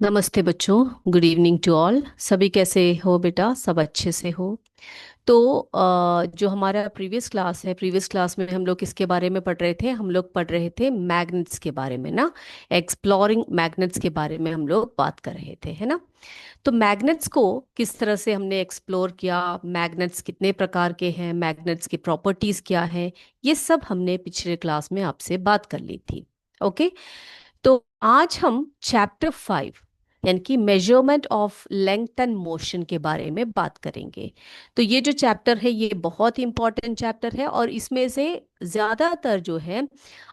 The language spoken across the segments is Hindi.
नमस्ते बच्चों। Good evening to all. सभी कैसे हो बेटा? सब अच्छे से हो? तो जो हमारा प्रीवियस क्लास में हम लोग किसके बारे में पढ़ रहे थे? हम लोग पढ़ रहे थे मैग्नेट्स के बारे में ना। एक्सप्लोरिंग मैग्नेट्स के बारे में हम लोग बात कर रहे थे, है ना। तो मैग्नेट्स को किस तरह से हमने एक्सप्लोर किया, मैग्नेट्स कितने प्रकार के हैं, मैग्नेट्स की प्रॉपर्टीज क्या हैं, ये सब हमने पिछले क्लास में आपसे बात कर ली थी। ओके। तो आज हम चैप्टर 5 यानी कि measurement of length and motion के बारे में बात करेंगे। तो ये जो चैप्टर है ये बहुत ही इंपॉर्टेंट चैप्टर है और इसमें से ज़्यादातर जो है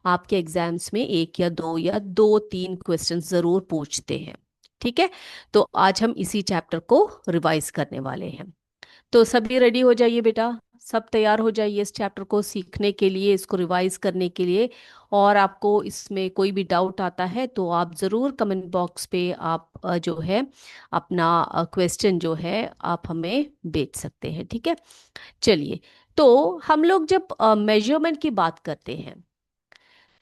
आपके एग्जाम्स में एक या दो तीन क्वेश्चन ज़रूर पूछते हैं। ठीक है। तो आज हम इसी चैप्टर को रिवाइज करने वाले हैं। तो सभी रेडी हो जाइए बेटा, सब तैयार हो जाइए इस चैप्टर को सीखने के लिए, इसको रिवाइज करने के लिए। और आपको इसमें कोई भी डाउट आता है तो आप ज़रूर कमेंट बॉक्स पे आप जो है अपना क्वेश्चन जो है आप हमें भेज सकते हैं। ठीक है। चलिए। तो हम लोग जब मेजरमेंट की बात करते हैं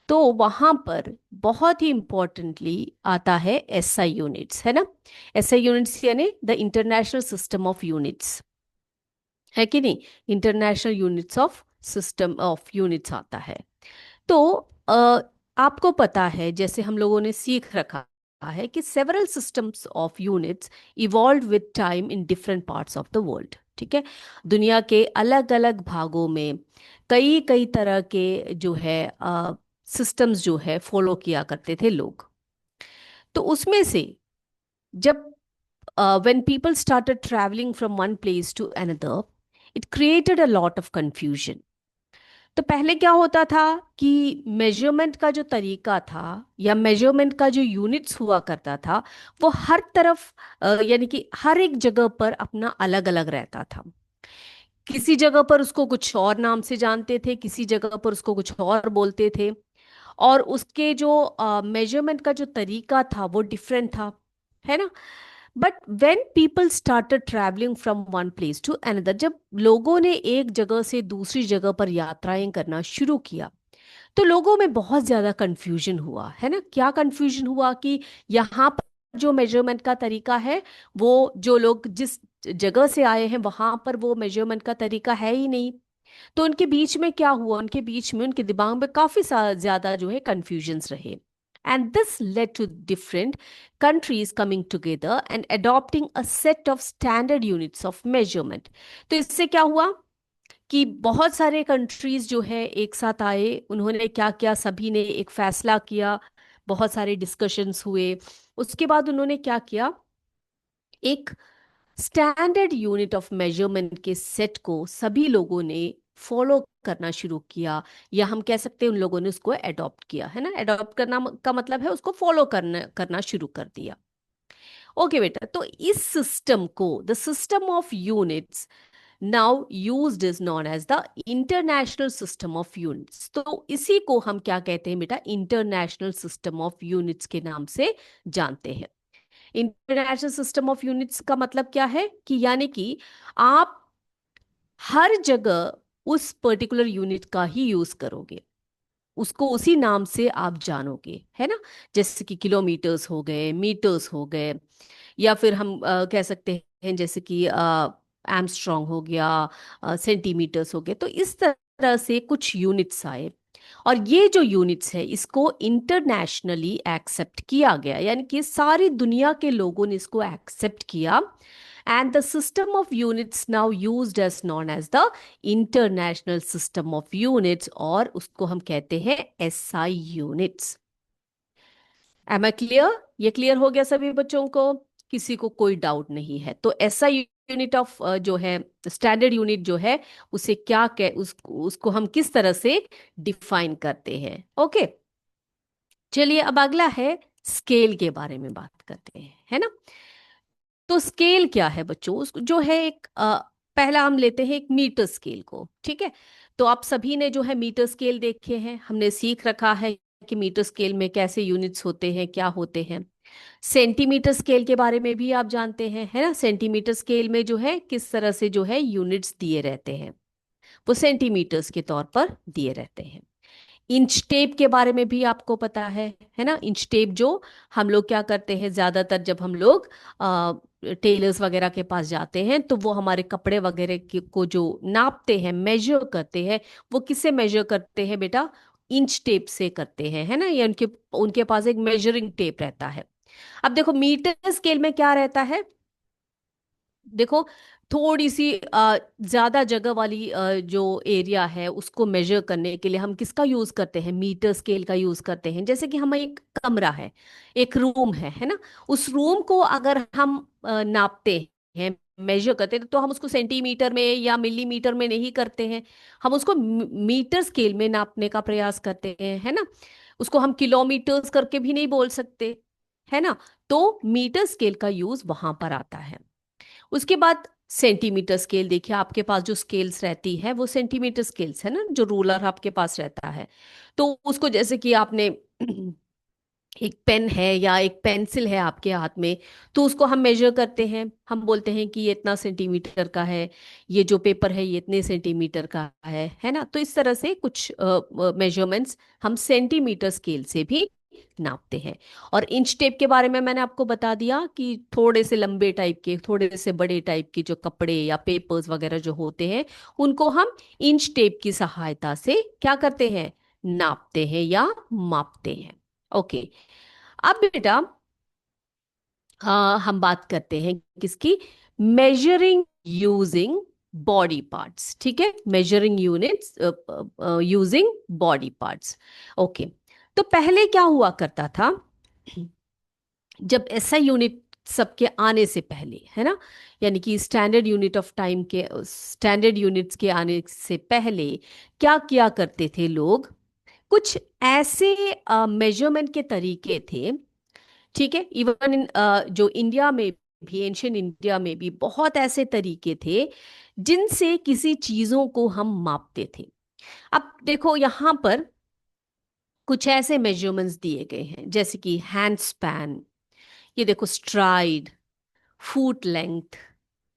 तो वहाँ पर बहुत ही इम्पोर्टेंटली आता है एसआई यूनिट्स, है ना। एसआई यूनिट्स यानी the international system of units, है कि नहीं। International units of system of units आता है। तो आपको पता है, जैसे हम लोगों ने सीख रखा है कि several systems of units evolve with time in different parts of the world. ठीक है। दुनिया के अलग अलग भागों में कई कई तरह के जो है सिस्टम्स जो है फॉलो किया करते थे लोग। तो उसमें से जब when people started traveling from one place to another, it created a lot of confusion. तो पहले क्या होता था कि मेजरमेंट का जो तरीका था या मेजरमेंट का जो यूनिट्स हुआ करता था वो हर तरफ यानी कि हर एक जगह पर अपना अलग अलग रहता था। किसी जगह पर उसको कुछ और नाम से जानते थे, किसी जगह पर उसको कुछ और बोलते थे। और उसके जो मेजरमेंट का जो तरीका था वो डिफरेंट था, है ना। But when people started travelling from one place to another, जब लोगों ने एक जगह से दूसरी जगह पर यात्राएं करना शुरू किया तो लोगों में बहुत ज्यादा कंफ्यूजन हुआ, है ना। क्या कंफ्यूजन हुआ कि यहाँ पर जो मेजरमेंट का तरीका है वो जो लोग जिस जगह से आए हैं वहां पर वो मेजरमेंट का तरीका है ही नहीं। तो उनके बीच में क्या हुआ, उनके बीच में उनके दिमाग में काफी ज्यादा जो है कंफ्यूजन्स रहे। And this led to different countries coming together and adopting a set of standard units of measurement। तो इससे क्या हुआ कि बहुत सारे कंट्रीज जो है एक साथ आए, उन्होंने क्या किया, सभी ने एक फैसला किया, बहुत सारे डिस्कशंस हुए। उसके बाद उन्होंने क्या किया, एक स्टैंडर्ड यूनिट ऑफ मेजरमेंट के सेट को सभी लोगों ने फॉलो करना शुरू किया, या हम कह सकते हैं उन लोगों ने उसको अडॉप्ट किया, है ना। अडॉप्ट करना का मतलब है उसको फॉलो करना करना शुरू कर दिया। ओके बेटा, तो इस सिस्टम को the system of units now used is known as the international system of units. तो इसी को हम क्या कहते हैं बेटा? इंटरनेशनल सिस्टम ऑफ यूनिट्स के नाम से जानते हैं। इंटरनेशनल सिस्टम ऑफ यूनिट्स का मतलब क्या है कि यानी कि आप हर जगह उस पर्टिकुलर यूनिट का ही यूज करोगे, उसको उसी नाम से आप जानोगे, है ना। जैसे कि किलोमीटर्स हो गए, मीटर्स हो गए, या फिर हम कह सकते हैं जैसे कि एमस्ट्रॉन्ग हो गया, सेंटीमीटर्स हो गए। तो इस तरह से कुछ यूनिट्स आए और ये जो यूनिट्स है इसको इंटरनेशनली एक्सेप्ट किया गया, यानी कि सारी दुनिया के लोगों ने इसको एक्सेप्ट किया। And the system of units now used as known as the international system of units, और उसको हम कहते हैं SI units. Am I clear? ये क्लियर हो गया सभी बच्चों को? किसी को कोई डाउट नहीं है? तो एसआई यूनिट ऑफ जो है स्टैंडर्ड यूनिट जो है उसे क्या कह उसको हम किस तरह से डिफाइन करते हैं। ओके। चलिए अब अगला है स्केल के बारे में बात करते हैं, है ना। तो स्केल क्या है बच्चों? उसको जो है एक पहला हम लेते हैं एक मीटर स्केल को, ठीक है। तो आप सभी ने जो है मीटर स्केल देखे हैं, हमने सीख रखा है कि मीटर स्केल में कैसे यूनिट्स होते हैं, क्या होते हैं। सेंटीमीटर स्केल के बारे में भी आप जानते हैं, है ना। सेंटीमीटर स्केल में जो है किस तरह से जो है यूनिट्स दिए रहते हैं, वो सेंटीमीटर्स के तौर पर दिए रहते हैं। इंच टेप के बारे में भी आपको पता है ना। इंच टेप जो हम लोग क्या करते हैं, ज्यादातर जब हम लोग टेलर्स वगैरह के पास जाते हैं तो वो हमारे कपड़े वगैरह को जो नापते हैं, मेजर करते हैं, वो किससे मेजर करते हैं बेटा? इंच टेप से करते हैं, है ना। ये उनके उनके पास एक मेजरिंग टेप रहता है। अब देखो मीटर स्केल में क्या रहता है, देखो थोड़ी सी ज्यादा जगह वाली जो एरिया है उसको मेजर करने के लिए हम किसका यूज करते हैं? मीटर स्केल का यूज करते हैं। जैसे कि हम एक कमरा है, एक रूम है ना। उस रूम को अगर हम नापते हैं, मेजर करते हैं, तो हम उसको सेंटीमीटर में या मिलीमीटर में नहीं करते हैं, हम उसको मीटर स्केल में नापने का प्रयास करते हैं, है ना। उसको हम किलोमीटर्स करके भी नहीं बोल सकते, है ना। तो मीटर स्केल का यूज वहां पर आता है। उसके बाद सेंटीमीटर स्केल, देखिए आपके पास जो स्केल्स रहती है वो सेंटीमीटर स्केल्स है ना, जो रूलर आपके पास रहता है। तो उसको जैसे कि आपने एक पेन है या एक पेंसिल है आपके हाथ में, तो उसको हम मेजर करते हैं, हम बोलते हैं कि ये इतना सेंटीमीटर का है, ये जो पेपर है ये इतने सेंटीमीटर का है ना। तो इस तरह से कुछ मेजरमेंट्स हम सेंटीमीटर स्केल से भी नापते हैं। और इंच टेप के बारे में मैंने आपको बता दिया कि थोड़े से लंबे टाइप के, थोड़े से बड़े टाइप के जो कपड़े या पेपर्स वगैरह जो होते हैं, उनको हम इंच टेप की सहायता से क्या करते हैं? नापते हैं या मापते हैं। ओके। अब बेटा हम बात करते हैं किसकी? Measuring using body parts. ठीक है, measuring units using body parts. Okay. तो पहले क्या हुआ करता था, जब एसआई यूनिट सबके आने से पहले, है ना, यानी कि स्टैंडर्ड यूनिट ऑफ टाइम के, स्टैंडर्ड यूनिट्स के आने से पहले क्या किया करते थे लोग? कुछ ऐसे मेजरमेंट के तरीके थे, ठीक है। इवन इन जो इंडिया में भी, एंशियंट इंडिया में भी बहुत ऐसे तरीके थे जिनसे किसी चीजों को हम मापते थे। अब देखो यहाँ पर कुछ ऐसे मेजरमेंट्स दिए गए हैं, जैसे कि हैंड स्पैन, ये देखो स्ट्राइड, फुट लेंथ।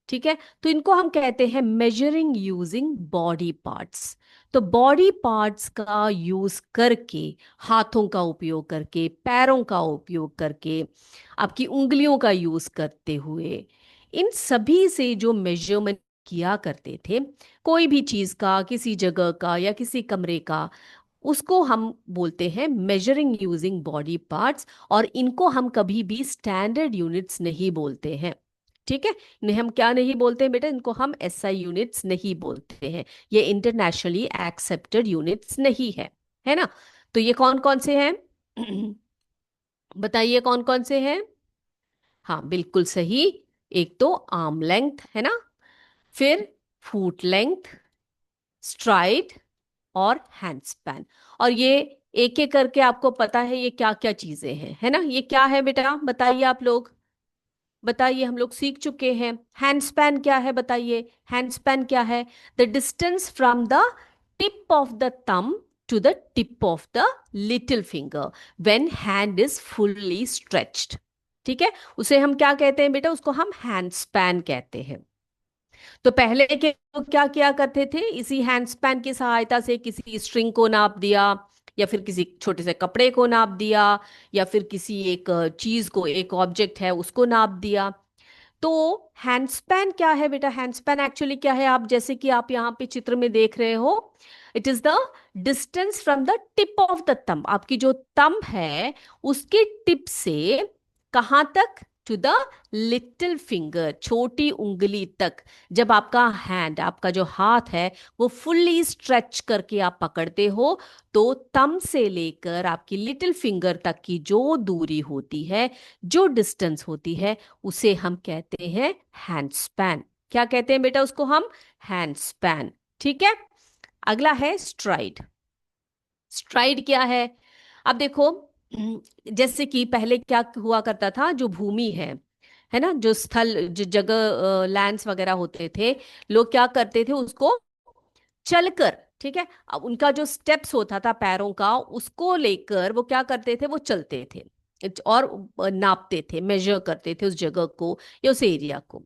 ठीक है, तो इनको हम कहते हैं मेजरिंग यूजिंग बॉडी पार्ट्स। तो बॉडी पार्ट्स का यूज करके, हाथों का उपयोग करके, पैरों का उपयोग करके, आपकी उंगलियों का यूज करते हुए, इन सभी से जो मेजरमेंट किया करते थे कोई भी चीज का, किसी जगह का या किसी कमरे का, उसको हम बोलते हैं मेजरिंग यूजिंग बॉडी पार्ट्स। और इनको हम कभी भी स्टैंडर्ड यूनिट्स नहीं बोलते हैं। ठीक है, इन्हें हम क्या नहीं बोलते हैं बेटा? इनको हम एसआई यूनिट्स नहीं बोलते हैं। ये इंटरनेशनली एक्सेप्टेड यूनिट्स नहीं है ना। तो ये कौन कौन से हैं? बताइए कौन कौन से हैं? हाँ बिल्कुल सही। एक तो आर्म लेंथ है ना, फिर फुट लेंथ, स्ट्राइड और हैंड स्पैन। और ये एक एक करके आपको पता है ये क्या क्या चीजें हैं, है ना। ये क्या है बेटा? बताइए आप लोग, बताइए। हम लोग सीख चुके हैं। हैंड स्पैन क्या है बताइए? हैंड स्पैन क्या है? The distance from the tip of the thumb to the tip of the little finger when hand is fully stretched. ठीक है, उसे हम क्या कहते हैं बेटा? उसको हम हैंड स्पैन कहते हैं। तो पहले के लोग क्या किया करते थे? इसी हैंड स्पैन की सहायता से किसी स्ट्रिंग को नाप दिया, या फिर किसी छोटे से कपड़े को नाप दिया, या फिर किसी एक चीज को, एक ऑब्जेक्ट है उसको नाप दिया। तो हैंडस्पैन क्या है बेटा? हैंडस्पैन एक्चुअली क्या है? आप जैसे कि आप यहाँ पे चित्र में देख रहे हो, it is the distance from the tip of the thumb. आपकी जो थंब है उसके टिप से कहाँ तक? टू द लिटिल फिंगर, छोटी उंगली तक। जब आपका हैंड, आपका जो हाथ है, वो फुल्ली स्ट्रेच करके आप पकड़ते हो, तो थंब से लेकर आपकी लिटिल फिंगर तक की जो दूरी होती है, जो डिस्टेंस होती है, उसे हम कहते हैं हैंड स्पैन। क्या कहते हैं बेटा उसको? हम हैंड स्पैन। ठीक है। अगला है स्ट्राइड। स्ट्राइड क्या है? अब देखो, जैसे कि पहले क्या हुआ करता था, जो भूमि है ना, जो स्थल, जो जगह, लैंड्स वगैरह होते थे, लोग क्या करते थे? उसको चलकर, ठीक है, अब उनका जो स्टेप्स होता था पैरों का, उसको लेकर वो क्या करते थे? वो चलते थे और नापते थे, मेजर करते थे उस जगह को या उस एरिया को।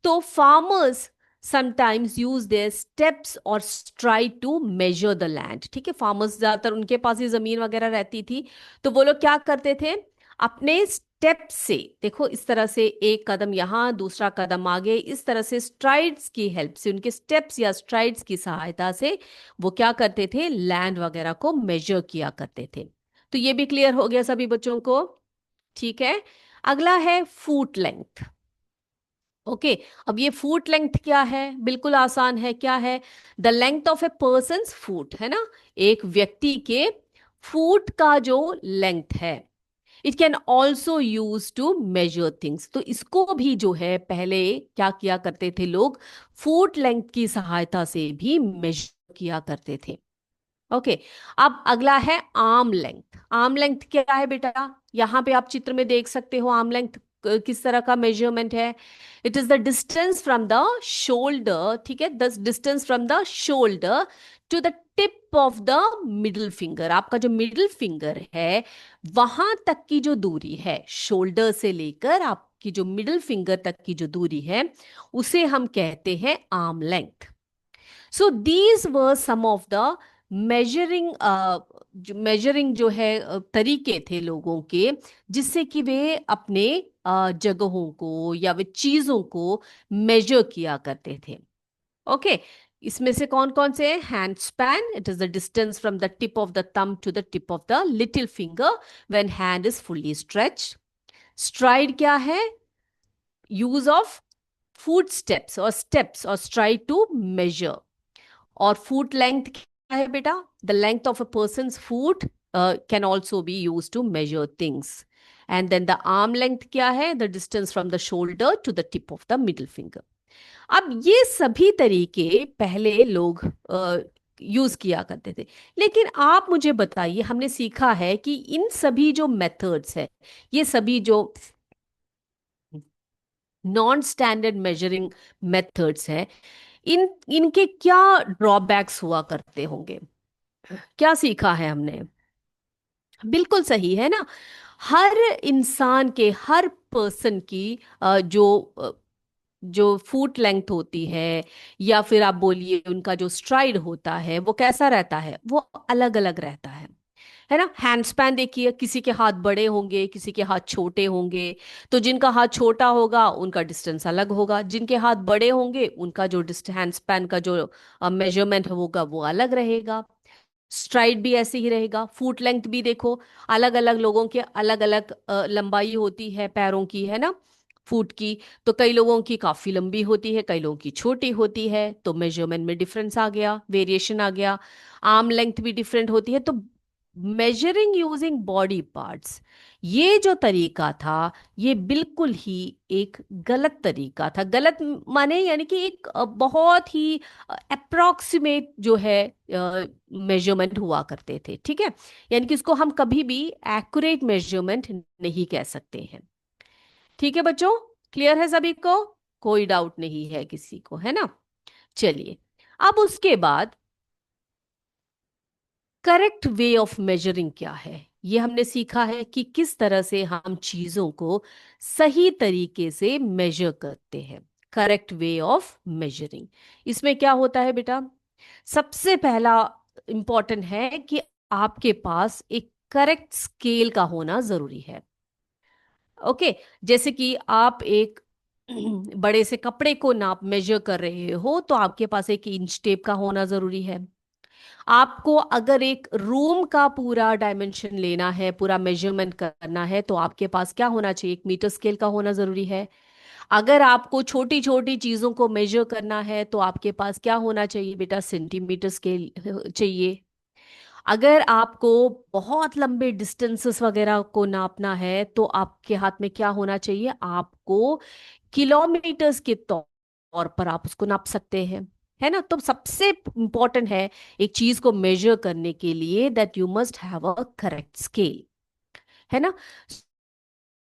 तो farmers sometimes use their steps और stride to measure the land. ठीक है, फार्मर्स ज्यादातर उनके पास ही जमीन वगैरह रहती थी, तो वो लोग क्या करते थे, अपने स्टेप से, देखो इस तरह से एक कदम यहाँ दूसरा कदम आगे, इस तरह से स्ट्राइड्स की हेल्प से, उनके स्टेप्स या स्ट्राइड्स की सहायता से वो क्या करते थे, लैंड वगैरह को मेजर किया करते थे। तो ये भी क्लियर हो गया सभी बच्चों को? ठीक है। अगला है फुट लेंथ। ओके, अब ये फुट लेंथ क्या है, बिल्कुल आसान है, क्या है, the length of a person foot, है ना, एक व्यक्ति के फुट का जो लेंथ है। It can also use to measure things, तो इसको भी जो है पहले क्या किया करते थे लोग, फुट लेंथ की सहायता से भी मेजर किया करते थे। ओके, अब अगला है आर्म लेंथ। आर्म लेंथ क्या है बेटा, यहां पे आप चित्र में देख सकते हो आर्म लेंथ किस तरह का मेजरमेंट है। It is the distance from the shoulder, ठीक है, the distance from the shoulder to the tip of the middle finger. आपका जो मिडिल फिंगर है वहां तक की जो दूरी है, शोल्डर से लेकर आपकी जो मिडिल फिंगर तक की जो दूरी है, उसे हम कहते हैं arm length. So these were some of the measuring, measuring जो है तरीके थे लोगों के, जिससे कि वे अपने जगहों को या वे चीजों को मेजर किया करते थे। ओके, इसमें से कौन कौन से हैं, hand span, it is the distance from the tip of the thumb to the tip of the little finger when hand is fully stretch. Stride क्या है, यूज ऑफ फुट स्टेप्स और स्ट्राइड टू मेजर। और फुट लेंथ क्या है बेटा, the length of a person foot can also be use to measure things. And then the arm length क्या है, the distance from the shoulder to the tip of the middle finger. अब ये सभी तरीके पहले लोग यूज किया करते थे, लेकिन आप मुझे बताइए, हमने सीखा है कि इन सभी जो मेथड्स है, ये सभी जो नॉन स्टैंडर्ड मेजरिंग मेथड्स है, इन इनके क्या ड्रॉबैक्स हुआ करते होंगे, क्या सीखा है हमने? बिल्कुल सही है ना, हर इंसान के, हर पर्सन की जो फुट लेंथ होती है, या फिर आप बोलिए उनका जो स्ट्राइड होता है, वो कैसा रहता है, वो अलग अलग रहता है ना। हैंड स्पैन देखिए, किसी के हाथ बड़े होंगे, किसी के हाथ छोटे होंगे, तो जिनका हाथ छोटा होगा उनका डिस्टेंस अलग होगा, जिनके हाथ बड़े होंगे उनका जो हैंड स्पैन का जो मेजरमेंट होगा वो अलग रहेगा। स्ट्राइड भी ऐसे ही रहेगा, फुट लेंथ भी देखो, अलग अलग लोगों के अलग अलग लंबाई होती है पैरों की, है ना, फुट की। तो कई लोगों की काफी लंबी होती है, कई लोगों की छोटी होती है, तो मेजरमेंट में डिफरेंस आ गया, वेरिएशन आ गया। आर्म लेंथ भी डिफरेंट होती है। तो मेजरिंग यूजिंग बॉडी पार्ट्स, ये जो तरीका था, ये बिल्कुल ही एक गलत तरीका था। गलत माने यानी कि एक बहुत ही अप्रोक्सीमेट जो है मेजरमेंट हुआ करते थे, ठीक है, यानी कि इसको हम कभी भी एक्यूरेट मेजरमेंट नहीं कह सकते हैं। ठीक है बच्चों, क्लियर है सभी को, कोई डाउट नहीं है किसी को, है ना? चलिए, अब उसके बाद करेक्ट वे ऑफ मेजरिंग क्या है, ये हमने सीखा है कि किस तरह से हम चीजों को सही तरीके से मेजर करते हैं। करेक्ट वे ऑफ मेजरिंग, इसमें क्या होता है बेटा, सबसे पहला इंपॉर्टेंट है कि आपके पास एक करेक्ट स्केल का होना जरूरी है। ओके, जैसे कि आप एक बड़े से कपड़े को नाप मेजर कर रहे हो, तो आपके पास एक इंच टेप का होना जरूरी है। आपको अगर एक रूम का पूरा डायमेंशन लेना है, पूरा मेजरमेंट करना है, तो आपके पास क्या होना चाहिए, एक मीटर स्केल का होना जरूरी है। अगर आपको छोटी छोटी चीजों को मेजर करना है, तो आपके पास क्या होना चाहिए बेटा, सेंटीमीटर स्केल चाहिए। अगर आपको बहुत लंबे डिस्टेंसेस वगैरह को नापना है, तो आपके हाथ में क्या होना चाहिए, आपको किलोमीटर्स के तौर पर आप उसको नाप सकते हैं, है ना। तो सबसे इंपॉर्टेंट है एक चीज को मेजर करने के लिए, that you must have a correct scale, है ना।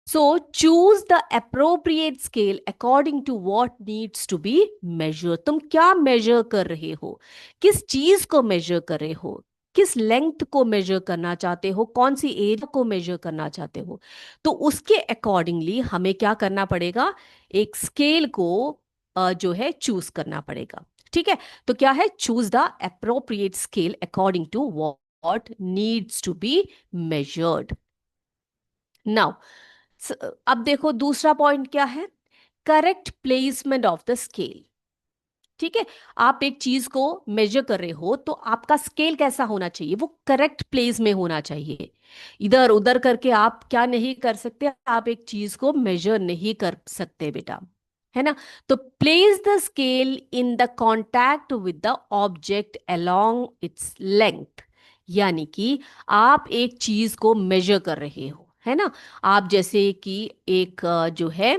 So choose the appropriate scale according to what needs to be measure. तुम क्या मेजर कर रहे हो, किस चीज को मेजर कर रहे हो, किस लेंथ को मेजर करना चाहते हो, कौन सी एरिया को मेजर करना चाहते हो, तो उसके अकॉर्डिंगली हमें क्या करना पड़ेगा, एक स्केल को जो है चूज करना पड़ेगा। ठीक है, तो क्या है, choose the appropriate scale according to what needs to be measured. Now अब देखो दूसरा पॉइंट क्या है, correct placement of the scale. ठीक है, आप एक चीज को मेजर कर रहे हो तो आपका स्केल कैसा होना चाहिए, वो करेक्ट प्लेस में होना चाहिए। इधर उधर करके आप क्या नहीं कर सकते, आप एक चीज को मेजर नहीं कर सकते बेटा, है ना। तो place the scale in the contact with the object along its length, यानी कि आप एक चीज को मेजर कर रहे हो, है ना। आप जैसे कि एक जो है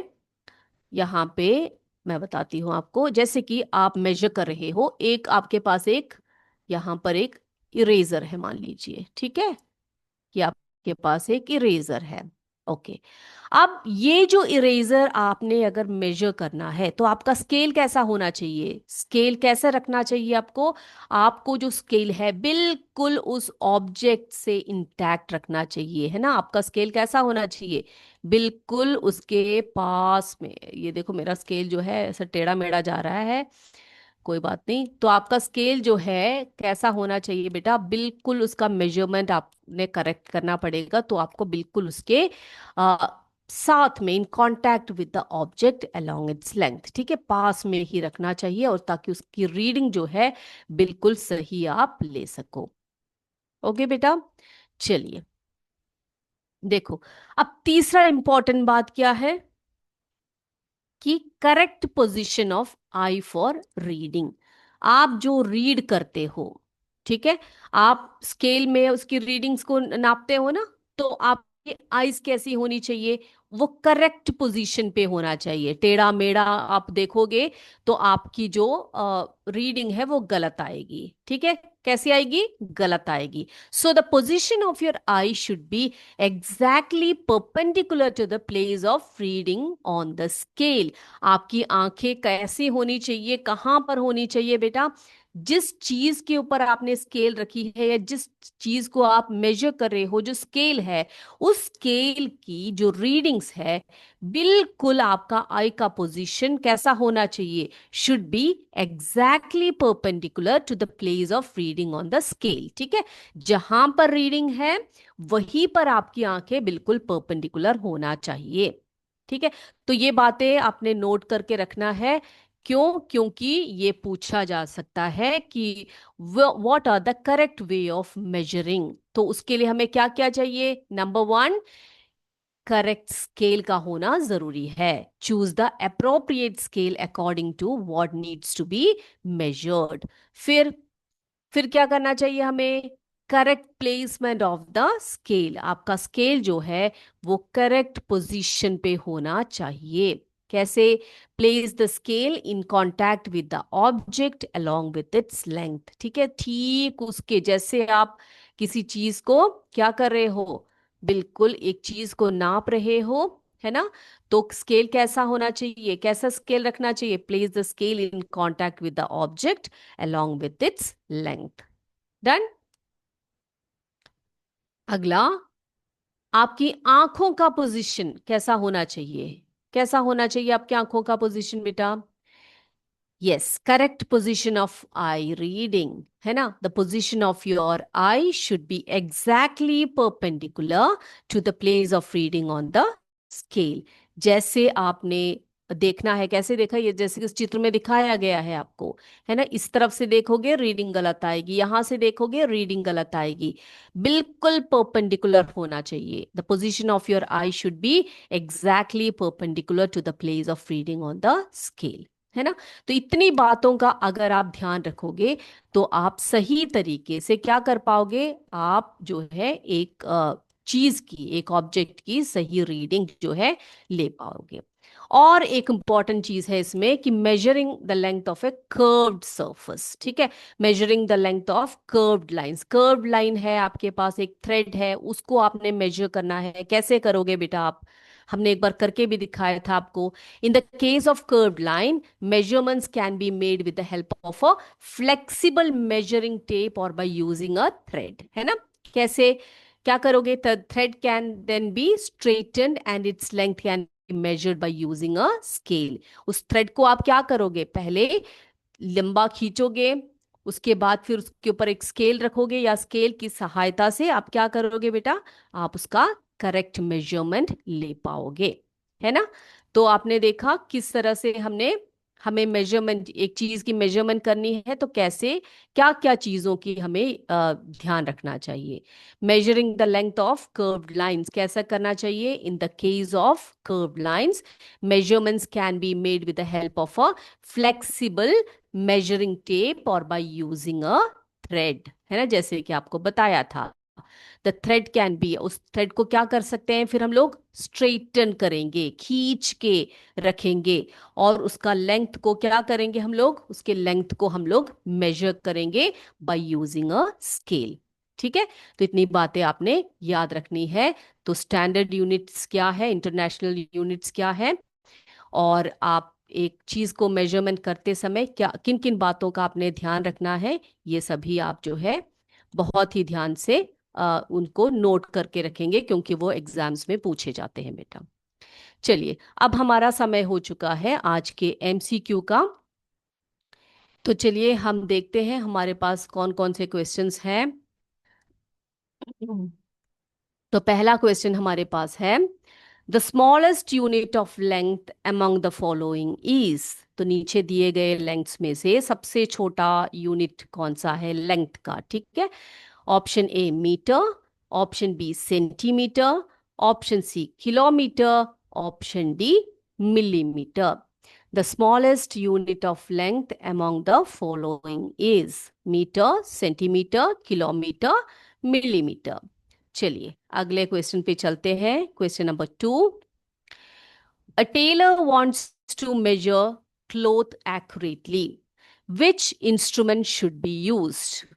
यहाँ पे मैं बताती हूँ आपको, जैसे कि आप मेजर कर रहे हो, एक आपके पास एक यहाँ पर एक इरेजर है मान लीजिए, ठीक है, कि आपके पास एक इरेजर है। ओके, अब ये जो इरेजर आपने अगर मेजर करना है तो आपका स्केल कैसा होना चाहिए, स्केल कैसे रखना चाहिए आपको, आपको जो स्केल है बिल्कुल उस ऑब्जेक्ट से इंटैक्ट रखना चाहिए, है ना। आपका स्केल कैसा होना चाहिए, बिल्कुल उसके पास में। ये देखो मेरा स्केल जो है ऐसा टेढ़ा मेढ़ा जा रहा है, कोई बात नहीं। तो आपका स्केल जो है कैसा होना चाहिए बेटा, बिल्कुल उसका मेजरमेंट आपने करेक्ट करना पड़ेगा, तो आपको बिल्कुल उसके आ, साथ में इन contact with the object along it's length, ठीक है, पास में ही रखना चाहिए, और ताकि उसकी रीडिंग जो है बिल्कुल सही आप ले सको। ओके बेटा, चलिए देखो, अब तीसरा इंपॉर्टेंट बात क्या है कि correct position of I for reading. आप जो रीड करते हो, ठीक है, आप स्केल में उसकी रीडिंग्स को नापते हो ना, तो आपकी आईज कैसी होनी चाहिए, वो करेक्ट पोजीशन पे होना चाहिए। टेढ़ा मेढ़ा आप देखोगे तो आपकी जो रीडिंग है वो गलत आएगी, ठीक है, कैसी आएगी, गलत आएगी। So the position of your eye should B exactly perpendicular to the place of reading on the scale। आपकी आंखें कैसी होनी चाहिए, कहां पर होनी चाहिए बेटा, जिस चीज के ऊपर आपने स्केल रखी है या जिस चीज को आप मेजर कर रहे हो, जो स्केल है, उस स्केल की जो रीडिंग्स है, बिल्कुल आपका आई का पोजीशन कैसा होना चाहिए, should be exactly perpendicular to the place of reading on the scale. ठीक है, जहां पर रीडिंग है वहीं पर आपकी आंखें बिल्कुल परपेंडिकुलर होना चाहिए। ठीक है, तो ये बातें आपने नोट करके रखना है। क्यों, क्योंकि ये पूछा जा सकता है कि what are the correct way of measuring. तो उसके लिए हमें क्या क्या चाहिए, नंबर वन, करेक्ट स्केल का होना जरूरी है। Choose the appropriate scale according to what needs to be measured. फिर क्या करना चाहिए हमें, correct placement of the scale. आपका स्केल जो है वो करेक्ट पोजीशन पे होना चाहिए। कैसे, place the scale in contact with the object along with its length. ठीक है, ठीक उसके जैसे आप किसी चीज को क्या कर रहे हो, बिल्कुल एक चीज को नाप रहे हो, है ना। तो स्केल कैसा होना चाहिए, कैसा स्केल रखना चाहिए, place the scale in contact with the object along with its length। Done. अगला, आपकी आंखों का पोजीशन कैसा होना चाहिए, कैसा होना चाहिए आपकी आंखों का पोजीशन बेटा, yes, correct position of eye reading, है ना। The position of your eye should be exactly perpendicular to the place of reading on the scale. जैसे आपने देखना है, कैसे देखा, ये जैसे इस चित्र में दिखाया गया है आपको, है ना, इस तरफ से देखोगे रीडिंग गलत आएगी, यहां से देखोगे रीडिंग गलत आएगी। बिल्कुल परपेंडिकुलर होना चाहिए। The position of your eye should be exactly perpendicular to the place of reading on the scale, है ना। तो इतनी बातों का अगर आप ध्यान रखोगे तो आप सही तरीके से क्या कर पाओगे, आप जो है एक चीज की, एक ऑब्जेक्ट की सही रीडिंग जो है ले पाओगे। और एक इंपॉर्टेंट चीज है इसमें कि measuring the length of a curved surface. ठीक है, measuring the length of curved lines. Curved line है आपके पास, एक थ्रेड है, उसको आपने मेजर करना है। कैसे करोगे बेटा आप, हमने एक बार करके भी दिखाया था आपको। In the case of curved line, measurements can be made with the help of a flexible measuring tape or by using a thread, है ना। कैसे, क्या करोगे, the thread can then be straightened and its length can measured by using a scale. उस थ्रेड को आप क्या करोगे, पहले लंबा खींचोगे, उसके बाद फिर उसके ऊपर एक स्केल रखोगे, या स्केल की सहायता से आप क्या करोगे बेटा, आप उसका करेक्ट मेजरमेंट ले पाओगे, है ना। तो आपने देखा किस तरह से हमें मेजरमेंट, एक चीज की मेजरमेंट करनी है तो कैसे, क्या क्या चीजों की हमें ध्यान रखना चाहिए। Measuring the length of curved lines कैसा करना चाहिए, in the case of curved lines measurements can be made with the help of a flexible measuring tape or by using a thread, है ना, जैसे कि आपको बताया था। द थ्रेड कैन बी, उस थ्रेड को क्या कर सकते हैं फिर हम लोग, स्ट्रेटन करेंगे, खींच के रखेंगे, और उसका लेंथ को क्या करेंगे हम लोग, उसके लेंथ को हम लोग मेजर करेंगे बाय यूजिंग अ स्केल। ठीक है, तो इतनी बातें आपने याद रखनी है। तो स्टैंडर्ड यूनिट्स क्या है, इंटरनेशनल यूनिट्स क्या है, और आप एक चीज को मेजरमेंट करते समय क्या किन किन बातों का आपने ध्यान रखना है, ये सभी आप जो है बहुत ही ध्यान से उनको नोट करके रखेंगे, क्योंकि वो एग्जाम्स में पूछे जाते हैं बेटा। चलिए, अब हमारा समय हो चुका है आज के एमसीक्यू का। तो चलिए हम देखते हैं हमारे पास कौन कौन से क्वेश्चंस हैं। तो पहला क्वेश्चन हमारे पास है, the smallest unit of length among the following is. तो नीचे दिए गए लेंथ्स में से सबसे छोटा यूनिट कौन सा है लेंथ का, ठीक है। Option A metre, option B centimetre, option C kilometre, option D millimetre. The smallest unit of length among the following is metre, centimetre, kilometre, millimetre. चलिए अगले क्वेश्चन पे चलते हैं। Question number 2, a tailor wants to measure cloth accurately, which instrument should be used.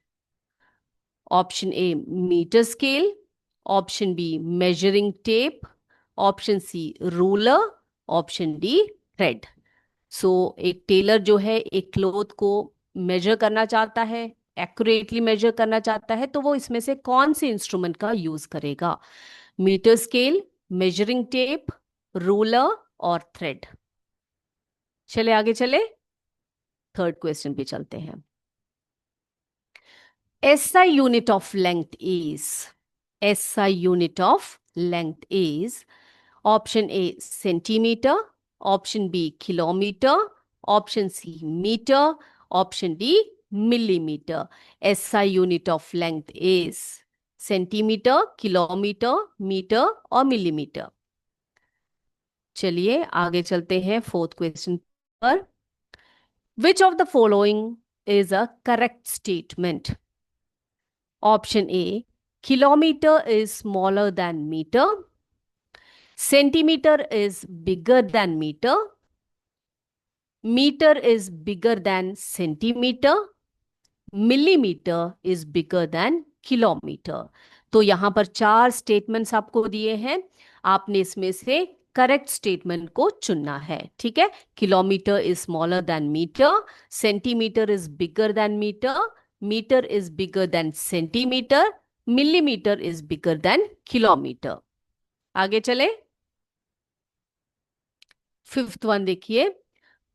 Option A metre scale, option B measuring tape, option C ruler, option D thread. So एक टेलर जो है एक क्लोथ को मेजर करना चाहता है, एक्यूरेटली मेजर करना चाहता है, तो वो इसमें से कौन से इंस्ट्रूमेंट का यूज करेगा, metre scale, measuring tape, ruler और थ्रेड। चले आगे चले, थर्ड क्वेश्चन पे चलते हैं। SI unit of length is, SI unit of length is, option A centimeter, option B kilometer, option C meter, option D millimeter. SI unit of length is centimetre, kilometre, metre और मिलीमीटर। चलिए आगे चलते हैं फोर्थ क्वेश्चन पर। Which of the following is a correct statement. Option A kilometre is smaller than metre, centimeter is bigger than meter, meter is bigger than centimeter, millimeter is bigger than kilometer। तो यहां पर चार स्टेटमेंट्स आपको दिए हैं, आपने इसमें से करेक्ट स्टेटमेंट को चुनना है, ठीक है। Kilometre is smaller than metre, centimetre is bigger than metre, metre is bigger than centimetre, millimetre is bigger than kilometre. आगे चले, फिफ्थ वन देखिए,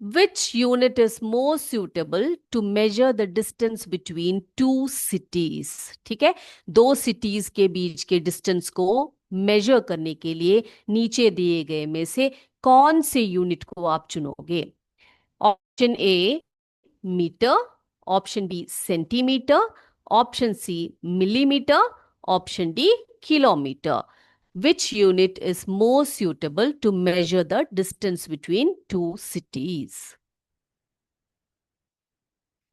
which unit is more suitable to measure the distance between two cities. ठीक है, दो सिटीज के बीच के डिस्टेंस को मेजर करने के लिए नीचे दिए गए में से कौन से यूनिट को आप चुनोगे। Option A metre, option B centimetre, option C millimetre, option D kilometre. Which unit is more suitable to measure the distance between two cities?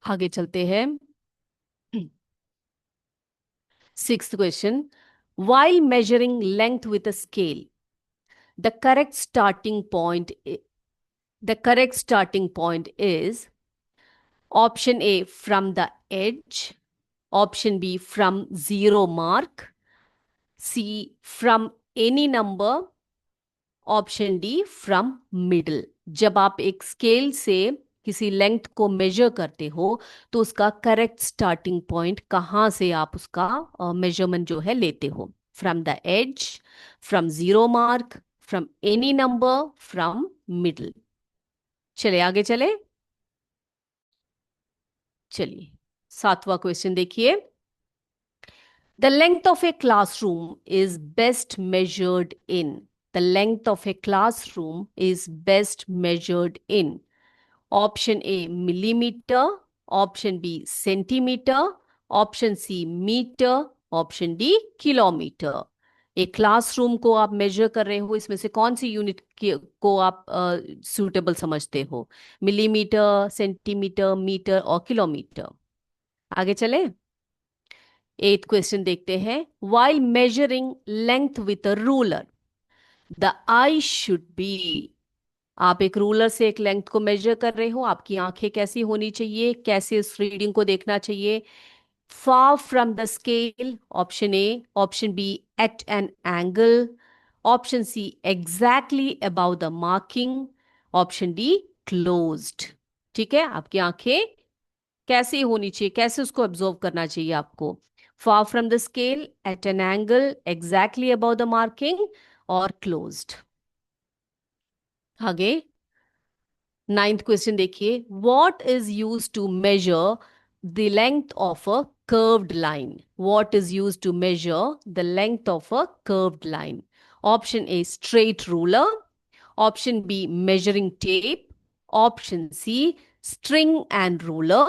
आगे चलते हैं। Sixth question. While measuring length with a scale, the correct starting point is option A from the edge, option B from zero mark, C from any number, option D from middle. जब आप एक स्केल से किसी लेंथ को मेजर करते हो तो उसका करेक्ट स्टार्टिंग पॉइंट कहाँ से आप उसका मेजरमेंट जो है लेते हो, from the edge, from zero mark, from any number from middle. चले आगे चले। चलिए, सातवां क्वेश्चन देखिए। The length of a classroom is best measured in. The length of a classroom is best measured in. Option A millimeter, option B centimeter, option C meter, option D kilometre. एक क्लासरूम को आप मेजर कर रहे हो, इसमें से कौन सी यूनिट को आप सूटेबल समझते हो? मिलीमीटर, सेंटीमीटर, मीटर और किलोमीटर। आगे चले। एट क्वेश्चन देखते हैं। While measuring length with a ruler the I should B. आप एक रूलर से एक लेंथ को मेजर कर रहे हो, आपकी आंखें कैसी होनी चाहिए, कैसे उस रीडिंग को देखना चाहिए? Far from the scale, option A, option B at an angle, option C exactly about the marking, option D closed. ठीक है, आपकी आंखें कैसी होनी चाहिए, कैसे उसको ऑब्जर्व करना चाहिए आपको? Far from the scale, at an angle, exactly about the marking और क्लोज्ड। आगे नाइन्थ क्वेश्चन देखिए। What is use to measure the length of a curved line? What is use to measure the length of a curved line? Option A straight ruler, option B measuring tape, option C string and ruler,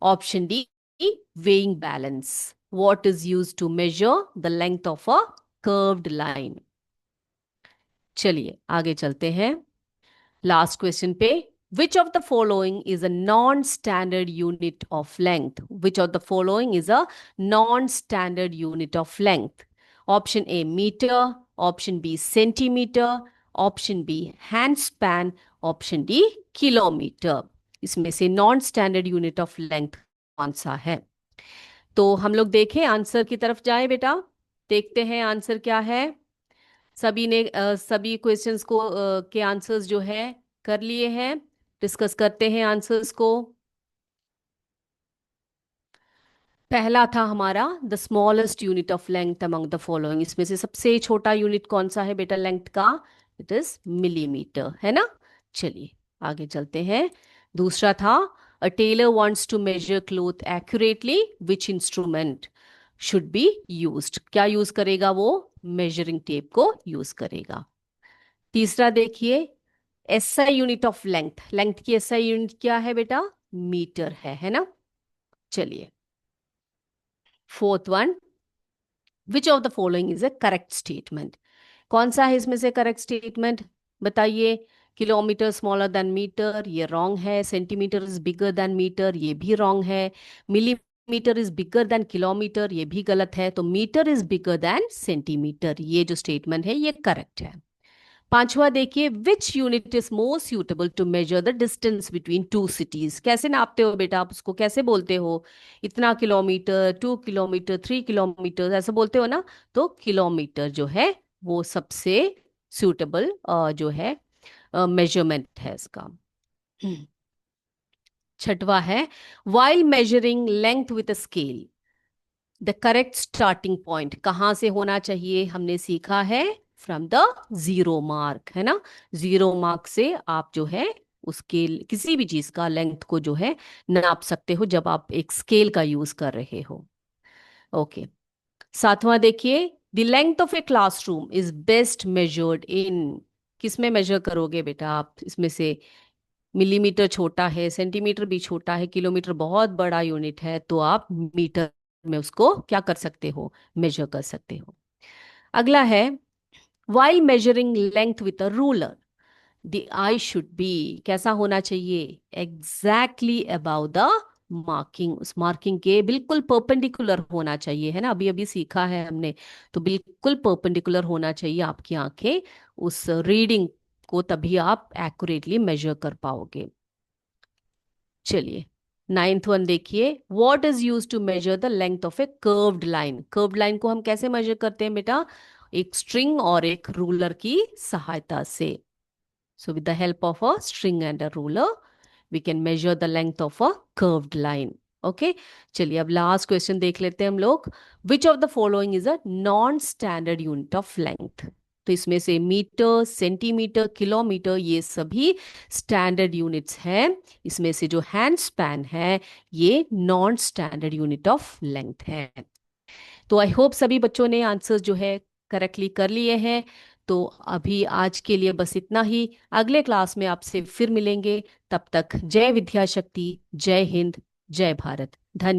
option D weighing balance. What is used to measure the length of a curved line? चलिए आगे चलते हैं लास्ट क्वेश्चन पे। Which of the following is a non-standard unit of length? Which of the following is a non-standard unit of length? Option A meter, option B centimeter, option B handspan, option D kilometer। इसमें से non standard unit of length कौन सा है? तो हम लोग देखें, आंसर की तरफ जाए बेटा। देखते हैं आंसर क्या है। सभी ने सभी क्वेश्चंस को के आंसर्स जो है कर लिए हैं। डिस्कस करते हैं आंसर्स को। पहला था हमारा the smallest unit of length among the following. इसमें से सबसे छोटा यूनिट कौन सा है बेटा लेंथ का? इट इज मिलीमीटर, है ना। चलिए आगे चलते हैं। दूसरा था a tailor wants to measure cloth accurately, which instrument should be used? क्या यूज करेगा वो? मेजरिंग टेप को यूज करेगा। तीसरा देखिए, SI unit of length, length की एसआई यूनिट क्या है बेटा? मीटर है ना। चलिए fourth one, which of the following is a correct statement? कौन सा है इसमें से करेक्ट स्टेटमेंट? बताइए। किलोमीटर स्मॉलर देन मीटर, ये रॉन्ग है। Centimetre is bigger than metre, ये भी रॉन्ग है। Millimetre is bigger than kilometre, ये भी गलत है। तो metre is bigger than centimetre, ये जो स्टेटमेंट है ये करेक्ट है। पांचवा देखिए, which unit is more suitable to measure the distance between two cities? कैसे नापते हो बेटा आप उसको, कैसे बोलते हो? इतना किलोमीटर, 2 किलोमीटर, 3 किलोमीटर, ऐसा बोलते हो ना। तो किलोमीटर जो है वो सबसे सुटेबल जो है मेजरमेंट है इसका। छठवा है, while measuring length with a scale the correct starting point कहाँ से होना चाहिए? हमने सीखा है फ्रॉम द जीरो मार्क, है ना। जीरो मार्क से आप जो है उसके किसी भी चीज का लेंथ को जो है नाप सकते हो जब आप एक स्केल का यूज कर रहे हो। ओके। सातवां देखिए, the length of a classroom is best measured in. किस में मेजर करोगे बेटा आप इसमें से? मिलीमीटर छोटा है, सेंटीमीटर भी छोटा है, किलोमीटर बहुत बड़ा यूनिट है, तो आप मीटर में उसको क्या कर सकते हो? मेजर कर सकते हो। अगला है, while measuring length with a ruler the I should B, कैसा होना चाहिए? एग्जैक्टली अबाउट द मार्किंग, उस मार्किंग के बिल्कुल परपेंडिकुलर होना चाहिए, है ना। अभी अभी सीखा है हमने। तो बिल्कुल परपेंडिकुलर होना चाहिए आपकी आंखें उस रीडिंग को, तभी आप एक्यूरेटली मेजर कर पाओगे। चलिए नाइन्थ वन देखिए, what is use to measure the length of a curved line? Curved line को हम कैसे मेजर करते हैं बेटा? एक स्ट्रिंग और एक रूलर की सहायता से। So with the help of a string and a ruler we can measure the length of a curved line. Okay. चलिए अब लास्ट क्वेश्चन देख लेते हैं हम लोग। Which of the following is a non standard unit of length? तो इसमें से मीटर, सेंटीमीटर, किलोमीटर, ये सभी स्टैंडर्ड यूनिट्स हैं। इसमें से जो हैंड स्पैन है ये non standard unit of length है। तो आई होप सभी बच्चों ने आंसर्स जो है करेक्टली कर लिए हैं। तो अभी आज के लिए बस इतना ही। अगले क्लास में आपसे फिर मिलेंगे। तब तक जय विद्या शक्ति, जय हिंद, जय भारत। धन्यवाद।